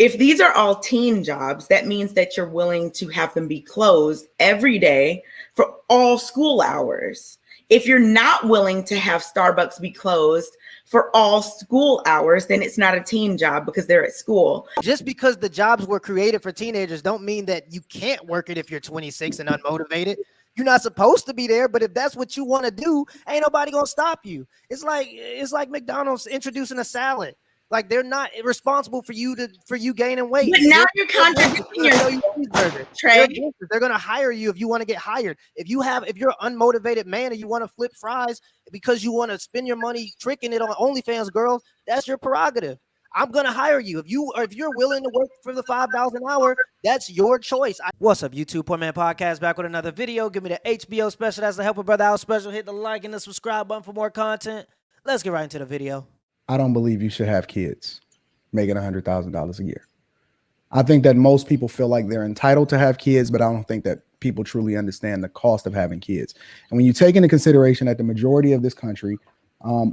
If these are all teen jobs, that means that you're willing to have them be closed every day for all school hours. If you're not willing to have Starbucks be closed for all school hours, then it's not a teen job because they're at school. Just because the jobs were created for teenagers don't mean that you can't work it if you're 26 and unmotivated. You're not supposed to be there, but if that's what you want to do, ain't nobody gonna stop you. It's like McDonald's introducing a salad. Like, they're not responsible for you gaining weight. But now you're contradicting yourself, Trey. They're gonna hire you if you want to get hired. If you're an unmotivated man and you want to flip fries because you want to spend your money tricking it on OnlyFans girls, that's your prerogative. I'm gonna hire you if you're willing to work for the $5 an hour. That's your choice. What's up, YouTube? Poor Man Podcast back with another video. Give me the HBO special. That's the Help a Brother Out special. Hit the like and the subscribe button for more content. Let's get right into the video. I don't believe you should have kids making $100,000 a year. I think that most people feel like they're entitled to have kids, but I don't think that people truly understand the cost of having kids. And when you take into consideration that the majority of this country,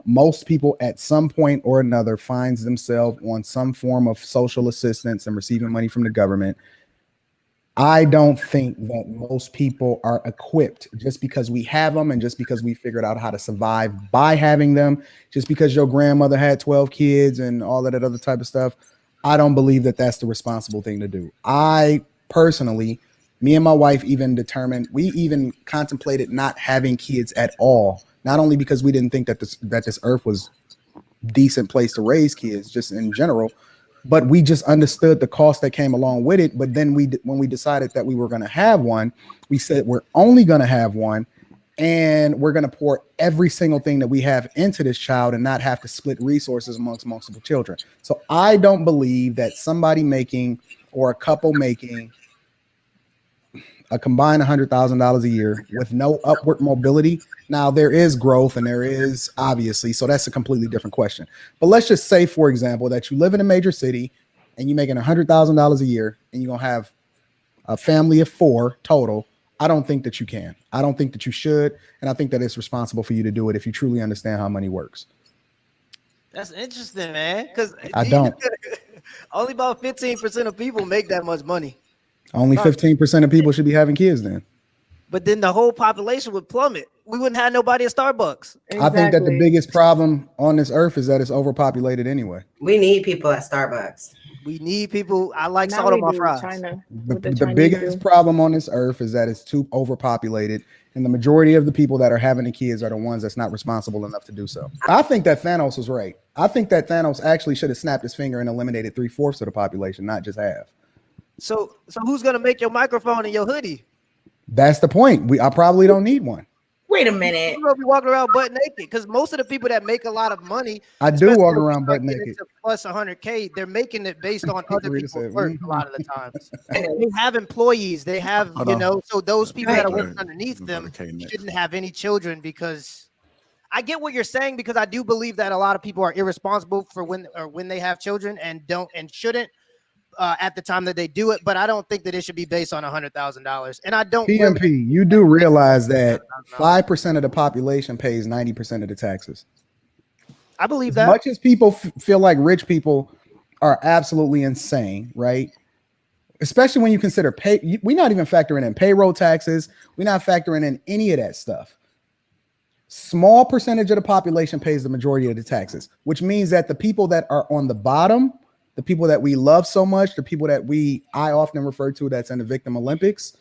most people at some point or another finds themselves on some form of social assistance and receiving money from the government, I don't think that most people are equipped just because we have them and just because we figured out how to survive by having them, just because your grandmother had 12 kids and all of that other type of stuff. I don't believe that that's the responsible thing to do. I personally, me and my wife we even contemplated not having kids at all. Not only because we didn't think that this earth was a decent place to raise kids just in general, but we just understood the cost that came along with it. But then when we decided that we were going to have one, we said we're only going to have one and we're going to pour every single thing that we have into this child and not have to split resources amongst multiple children. So I don't believe that somebody making or a couple making a combined $100,000 a year with no upward mobility. Now there is growth and there is obviously, so that's a completely different question. But let's just say, for example, that you live in a major city and you're making $100,000 a year and you're going to have a family of 4 total. I don't think that you can. I don't think that you should. And I think that it's responsible for you to do it if you truly understand how money works. That's interesting, man. Because I don't. Only about 15% of people make that much money. Only 15% of people should be having kids then. But then the whole population would plummet. We wouldn't have nobody at Starbucks. Exactly. I think that the biggest problem on this earth is that it's overpopulated anyway. We need people at Starbucks. We need people. I like salt on my fries. The biggest problem on this earth is that it's too overpopulated. And the majority of the people that are having the kids are the ones that's not responsible enough to do so. I think that Thanos was right. I think that Thanos actually should have snapped his finger and eliminated 3/4 of the population, not just half. So who's gonna make your microphone and your hoodie? That's the point. I probably don't need one. Wait a minute. You're gonna be walking around butt naked because most of the people that make a lot of money, I do walk around butt naked. Plus 100K, they're making it based on other people's work a lot of the times. They have employees. They have, so those people that are working underneath them shouldn't have any children because I get what you're saying because I do believe that a lot of people are irresponsible for when they have children and shouldn't. At the time that they do it, but I don't think that it should be based on $100,000. And I don't. PMP, you do realize that 5% of the population pays 90% of the taxes. I believe that. As much as people feel like rich people are absolutely insane, right? Especially when you consider we're not even factoring in payroll taxes. We're not factoring in any of that stuff. Small percentage of the population pays the majority of the taxes, which means that the people that are on the bottom, the people that we love so much, the people that I often refer to that's in the victim Olympics,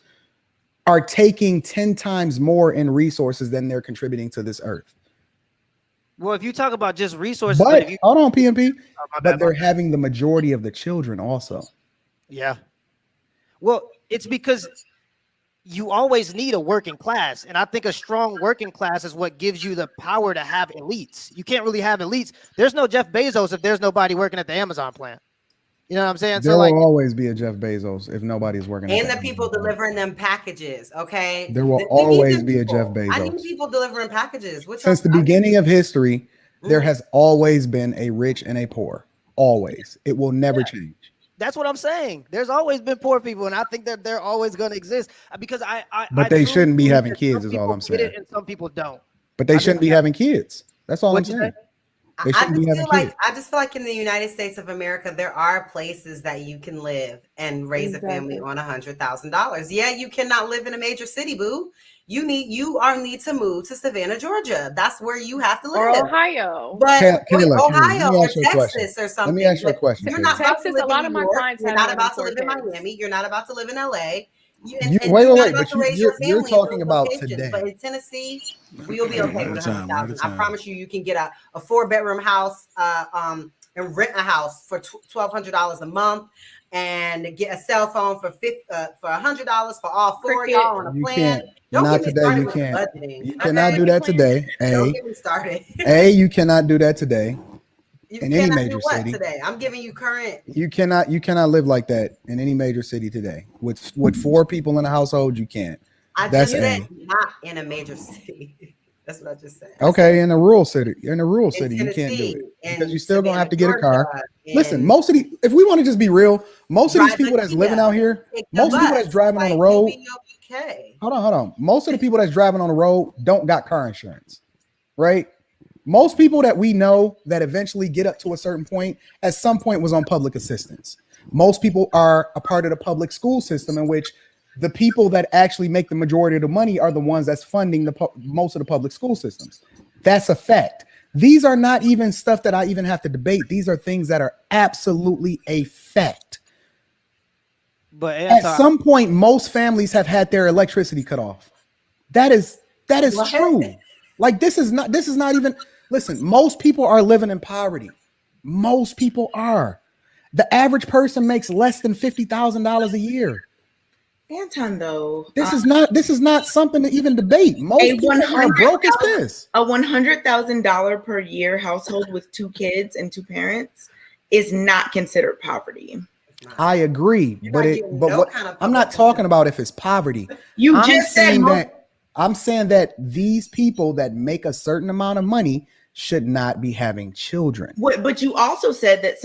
are taking 10 times more in resources than they're contributing to this earth. Well, if you talk about just resources, but hold on, PMP, but they're having the majority of the children also. Yeah. Well, it's because you always need a working class. And I think a strong working class is what gives you the power to have elites. You can't really have elites. There's no Jeff Bezos if there's nobody working at the Amazon plant. You know what I'm saying? There will always be a Jeff Bezos if nobody's working. And the people delivering them packages, okay? There will always be a Jeff Bezos. I need people delivering packages. Since the beginning of history, there has always been a rich and a poor. Always. It will never change. That's what I'm saying. There's always been poor people, and I think that they're always going to exist because But they shouldn't be having kids, is all I'm saying. And some people don't. But they shouldn't be having kids. That's all I'm saying. They shouldn't be having kids. I just feel like in the United States of America, there are places that you can live and raise a family on $100,000. Yeah, you cannot live in a major city, boo. You need to move to Savannah, Georgia. That's where you have to live. Or Ohio. But Kayla, Ohio or Texas or something. Let me ask you a question. You're not about to live a lot in of New my York. clients You're have not about to more live than in 4 kids. Miami. You're not about to live in LA. Wait, but you're talking about today. But in Tennessee, we will be okay with 100,000. I promise you, you can get a 4-bedroom house and rent a house for $1,200 a month, and get a cell phone for $100 for all 4 of y'all on a plan. Not today. You can't. You cannot do that today. Don't get me started. You cannot do that today. In any major city today. I'm giving you current. You cannot live like that in any major city today. With 4 people in a household, you can't. That's said not in a major city. That's what I just said. Okay, in a rural city, you can't do it because you're still gonna have to get a car. Listen, if we want to just be real, most of these people that's living out here, most of the people that's driving on the road. Hold on. Most of the people that's driving on the road don't got car insurance, right? Most people that we know that eventually get up to a certain point, at some point was on public assistance. Most people are a part of the public school system, in which the people that actually make the majority of the money are the ones that's funding most of the public school systems. That's a fact. These are not even stuff that I even have to debate. These are things that are absolutely a fact. But at some point, most families have had their electricity cut off. That is true. Like this is not even. Listen, most people are living in poverty. Most people are. The average person makes less than $50,000 a year. Anton, though, this is not something to even debate. Most people are broke as this. A $100,000 per year household with 2 kids and 2 parents is not considered poverty. I agree, I'm not talking about if it's poverty. I'm saying that these people that make a certain amount of money should not be having children. But you also said that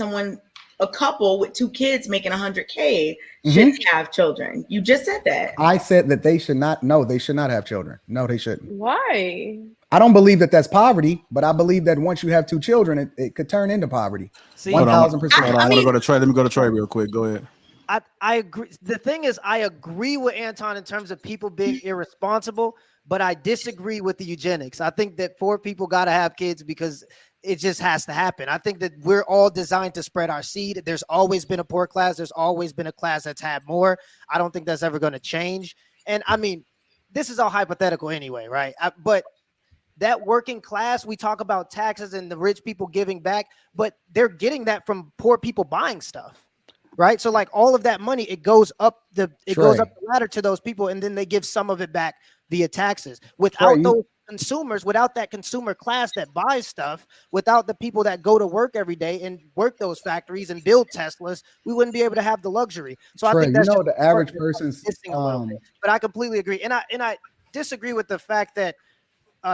a couple with 2 kids making $100K shouldn't have children. You just said that. I said that they should not. No, they should not have children. No, they shouldn't. Why? I don't believe that that's poverty, but I believe that once you have 2 children, it could turn into poverty. 1,000%. I want to go to Trey. Let me go to Trey real quick. Go ahead. I agree. The thing is, I agree with Anton in terms of people being irresponsible, but I disagree with the eugenics. I think that poor people got to have kids because it just has to happen. I think that we're all designed to spread our seed. There's always been a poor class. There's always been a class that's had more. I don't think that's ever going to change. And I mean, this is all hypothetical anyway, right? But that working class, we talk about taxes and the rich people giving back, but they're getting that from poor people buying stuff. Right. So like all of that money, it goes up the ladder to those people, and then they give some of it back via taxes. Without those consumers, without that consumer class that buys stuff, without the people that go to work every day and work those factories and build Teslas, we wouldn't be able to have the luxury. So I think that's the average person's but I completely agree. And I disagree with the fact that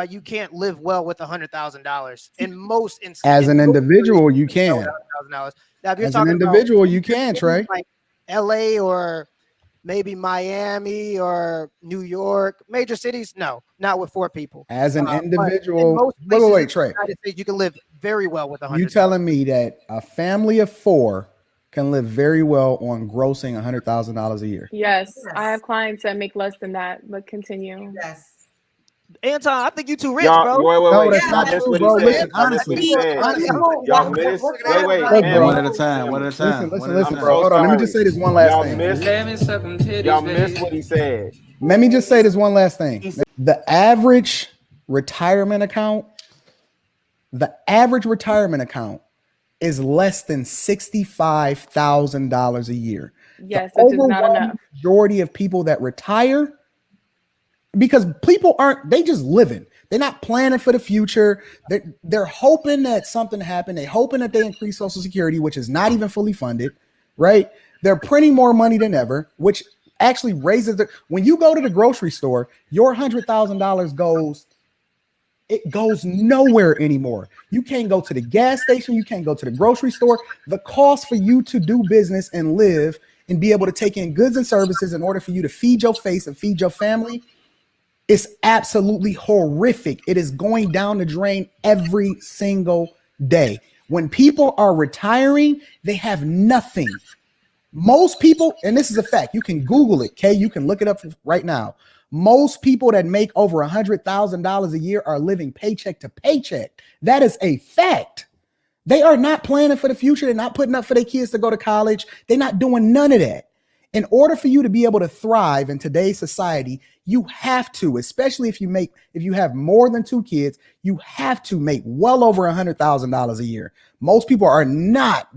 you can't live well with $100,000 in most instances. As an individual, you can. Now, if you're as an individual, you can, Trey. Like LA or maybe Miami or New York, major cities, no, not with 4 people. As an individual, wait, Trey. You can live very well with $100,000. You telling me that a family of 4 can live very well on grossing $100,000 a year? Yes, I have clients that make less than that, but continue. Yes. Anton, I think you too rich, bro. Wait. That's not true, bro. Listen, honestly. Y'all missed. Wait. One at a time. Listen, bro. Hold on. Let me just say this one last thing. Y'all missed what he said. Let me just say this one last thing. The average retirement account is less than $65,000 a year. Yes, which is not enough. Majority of people that retire, because people they just living. They're not planning for the future. They're hoping that something happened. They're hoping that they increase Social Security, which is not even fully funded, right? They're printing more money than ever, which actually raises when you go to the grocery store, your $100,000 goes nowhere anymore. You can't go to the gas station. You can't go to the grocery store. The cost for you to do business and live and be able to take in goods and services in order for you to feed your face and feed your family, it's absolutely horrific. It is going down the drain every single day. When people are retiring, they have nothing. Most people, and this is a fact, you can Google it, okay? You can look it up right now. Most people that make over $100,000 a year are living paycheck to paycheck. That is a fact. They are not planning for the future. They're not putting up for their kids to go to college. They're not doing none of that. In order for you to be able to thrive in today's society, you have to, especially if you have more than 2 kids, you have to make well over $100,000 a year. Most people are not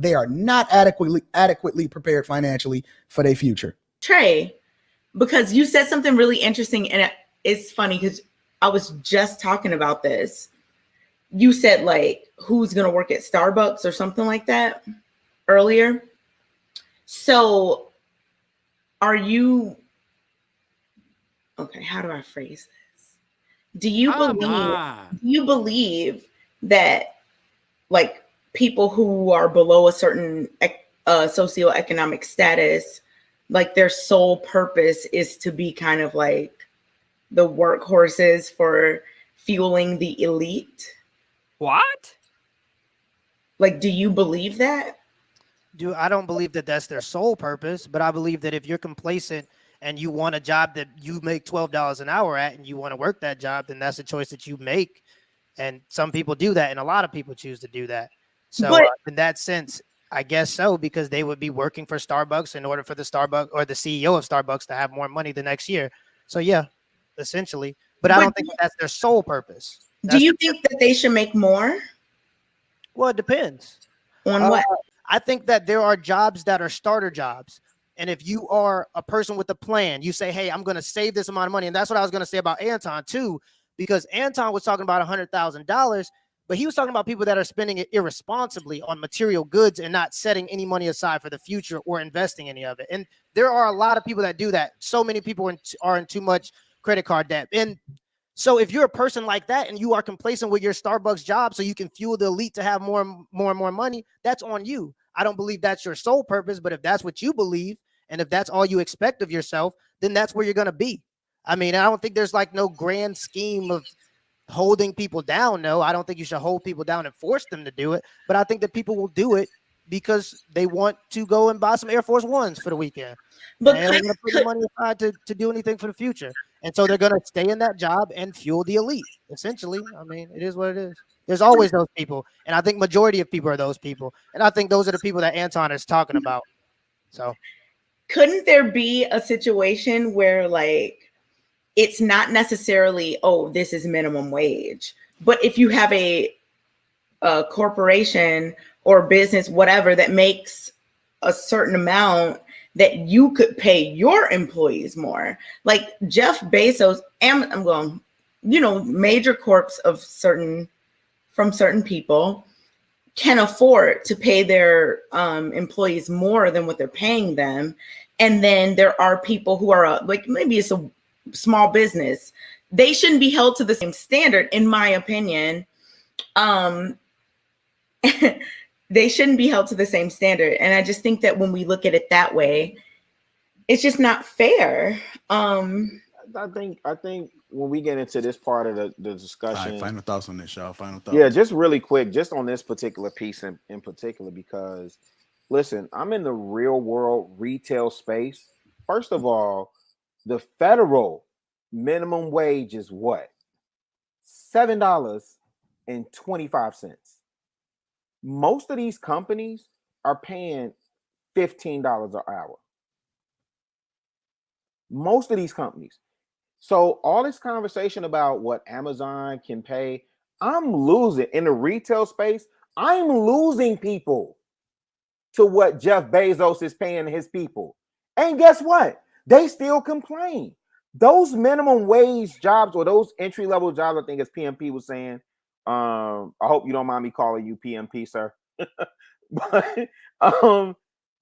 adequately prepared financially for their future. Trey, because you said something really interesting, and it's funny because I was just talking about this. You said like, who's going to work at Starbucks or something like that earlier. So are you, okay, how do I phrase this? Do you believe that like people who are below a certain socioeconomic status, like their sole purpose is to be kind of like the workhorses for fueling the elite? What? Like, do you believe that? I don't believe that that's their sole purpose, but I believe that if you're complacent and you want a job that you make $12 an hour at and you want to work that job, then that's a choice that you make. And some people do that, and a lot of people choose to do that. So in that sense, I guess so, because they would be working for Starbucks in order for the Starbucks or the CEO of Starbucks to have more money the next year. So yeah, essentially. But I don't think that's their sole purpose. Do you think that they should make more? Well, it depends. On what? I think that there are jobs that are starter jobs. And if you are a person with a plan, you say, hey, I'm going to save this amount of money. And that's what I was going to say about Anton too, because Anton was talking about $100,000, but he was talking about people that are spending it irresponsibly on material goods and not setting any money aside for the future or investing any of it. And there are a lot of people that do that. So many people are in too much credit card debt. And so if you're a person like that and you are complacent with your Starbucks job so you can fuel the elite to have more and more money, that's on you. I don't believe that's your sole purpose, but if that's what you believe and if that's all you expect of yourself, then that's where you're going to be. I mean, I don't think there's like no grand scheme of holding people down. No, I don't think you should hold people down and force them to do it, but I think that people will do it because they want to go and buy some Air Force Ones for the weekend. But they don't want to put the money aside to do anything for the future. And so they're going to stay in that job and fuel the elite, essentially. I mean, it is what it is. There's always those people. And I think majority of people are those people. And I think those are the people that Anton is talking about. So couldn't there be a situation where like, it's not necessarily, oh, this is minimum wage, but if you have a corporation or business, whatever, that makes a certain amount, that you could pay your employees more, like Jeff Bezos, I'm going, major corps from certain people can afford to pay their employees more than what they're paying them. And then there are people who are like, maybe it's a small business. They shouldn't be held to the same standard, in my opinion. They shouldn't be held to the same standard. And I just think that when we look at it that way, it's just not fair. I think when we get into this part of the discussion, right, final thoughts on this, y'all. Final thoughts. Yeah, just really quick, just on this particular piece in particular, because listen, I'm in the real world retail space. First of all, the federal minimum wage is what? $7.25. Most of these companies are paying $15 an hour. Most of these companies. So all this conversation about what Amazon can pay, I'm losing in the retail space. I'm losing people to what Jeff Bezos is paying his people. And guess what? They still complain. Those minimum wage jobs or those entry-level jobs, I think as PMP was saying, I hope you don't mind me calling you PMP, sir. But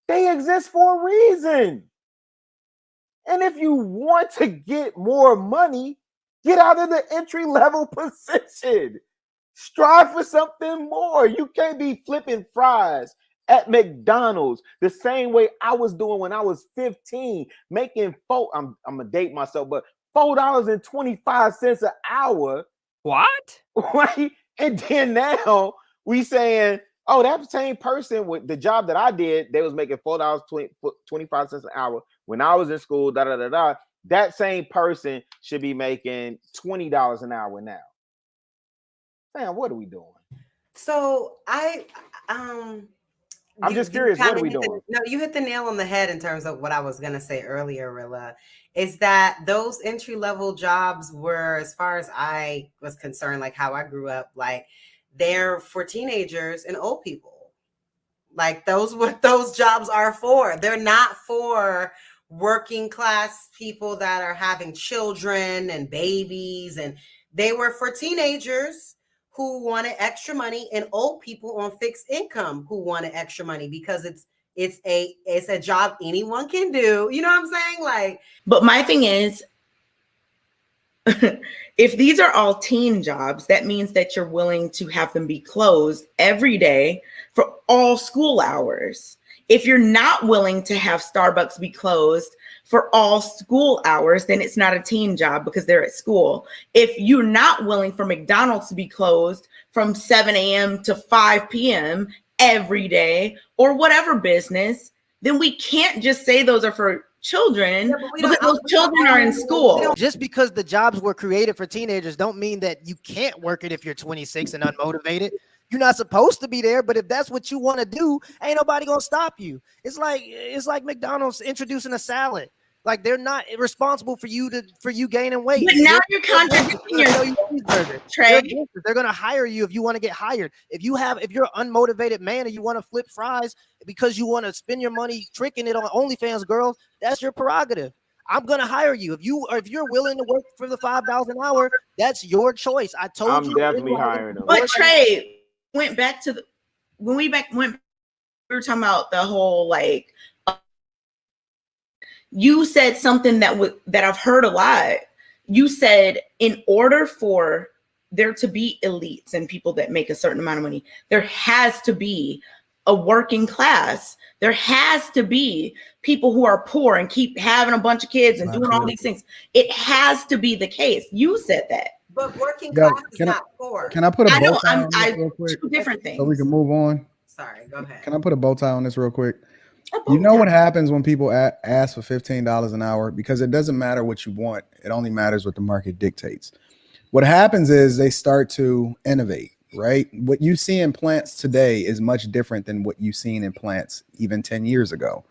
they exist for a reason. And if you want to get more money, get out of the entry-level position. Strive for something more. You can't be flipping fries at McDonald's the same way I was doing when I was 15, making I'm gonna date myself, but $4.25 an hour. What? Right? And then now We saying, oh, that same person with the job that I did, they was making $4.25 an hour when I was in school. Da da da da. That same person should be making $20 an hour now. Man, what are we doing? So I'm just curious, what are we doing? You hit the nail on the head in terms of what I was going to say earlier, Rilla, is that those entry-level jobs were, as far as I was concerned, like how I grew up, like they're for teenagers and old people. Like those what those jobs are for. They're not for working class people that are having children and babies, and they were for teenagers who wanted extra money and old people on fixed income who wanted extra money because it's a job anyone can do. You know what I'm saying? Like, but my thing is, if these are all teen jobs, that means that you're willing to have them be closed every day for all school hours. If you're not willing to have Starbucks be closed for all school hours, then it's not a teen job because they're at school. If you're not willing for McDonald's to be closed from 7 a.m. to 5 p.m. every day or whatever business, then we can't just say those are for children because those children are in school. Just because the jobs were created for teenagers don't mean that you can't work it if you're 26 and unmotivated. You're not supposed to be there, but if that's what you want to do, ain't nobody gonna stop you. It's like McDonald's introducing a salad. Like they're not responsible for you gaining weight. But now you're contradicting yourself. They're gonna hire you if you want to get hired. If you're an unmotivated man and you want to flip fries because you want to spend your money tricking it on OnlyFans girls, that's your prerogative. I'm gonna hire you if you're willing to work for the $5 an hour. That's your choice. I told you. I'm definitely hiring them. But Trey went back to we were talking about the whole like. You said something that I've heard a lot. You said in order for there to be elites and people that make a certain amount of money, there has to be a working class. There has to be people who are poor and keep having a bunch of kids and doing all these things. It has to be the case. You said that. But working class is not poor. Can I put a bow tie on this real quick? Two different things. So we can move on. Sorry, go ahead. Can I put a bow tie on this real quick? You know what happens when people ask for $15 an hour? Because it doesn't matter what you want. It only matters what the market dictates. What happens is they start to innovate, right? What you see in plants today is much different than what you've seen in plants even 10 years ago.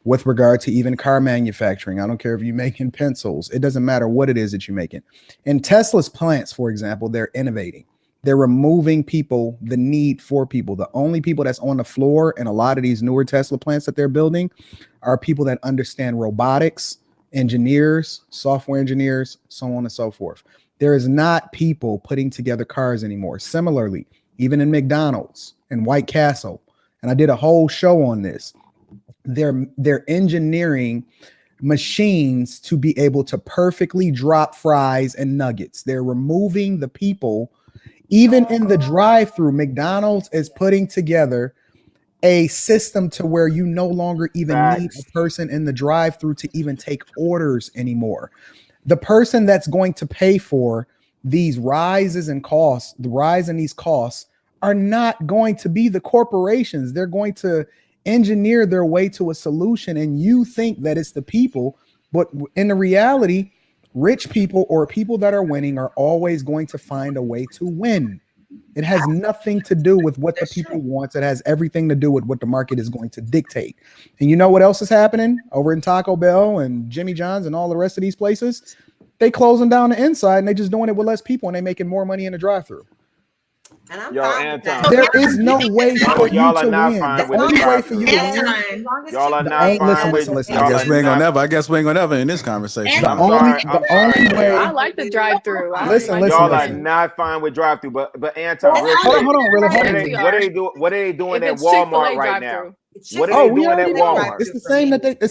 With regard to even car manufacturing, I don't care if you're making pencils. It doesn't matter what it is that you're making. In Tesla's plants, for example, they're innovating. They're removing the need for people. The only people that's on the floor in a lot of these newer Tesla plants that they're building are people that understand robotics, engineers, software engineers, so on and so forth. There is not people putting together cars anymore. Similarly, even in McDonald's and White Castle, and I did a whole show on this, they're engineering machines to be able to perfectly drop fries and nuggets. They're removing the people. Even in the drive-through, McDonald's is putting together a system to where you no longer even need a person in the drive-through to even take orders anymore. The person that's going to pay for these rises in costs, the rise in these costs, are not going to be the corporations. They're going to engineer their way to a solution, and you think that it's the people, but in the reality, rich people or people that are winning are always going to find a way to win. It has nothing to do with what the people want. It has everything to do with what the market is going to dictate. And you know what else is happening over in Taco Bell and Jimmy John's and all the rest of these places? They closing down the inside and they just doing it with less people and they making more money in the drive-thru. And I'm fine with that. There is no way for you to win. The only way for you to win. Y'all are not fine with. Listen. I guess we ain't gonna never in this conversation. The only way. I like the drive-through. Y'all are not fine with drive-through, but Anton, hold on, really. What are they doing at Walmart right now? What are they doing at Walmart? It's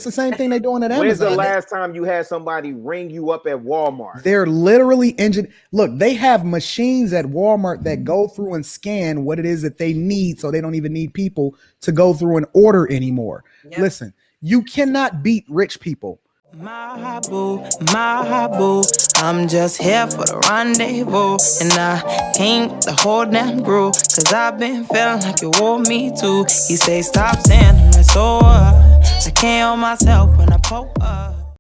the same thing they're doing at Amazon. When's the last time you had somebody ring you up at Walmart? They're literally Look, they have machines at Walmart that go through and scan what it is that they need, so they don't even need people to go through and order anymore. Yep. Listen, you cannot beat rich people. My boo, I'm just here for the rendezvous. And I came the whole damn crew, cause I've been feeling like you want me to. He say stop standing, like so what? I can't hold myself when I pull up.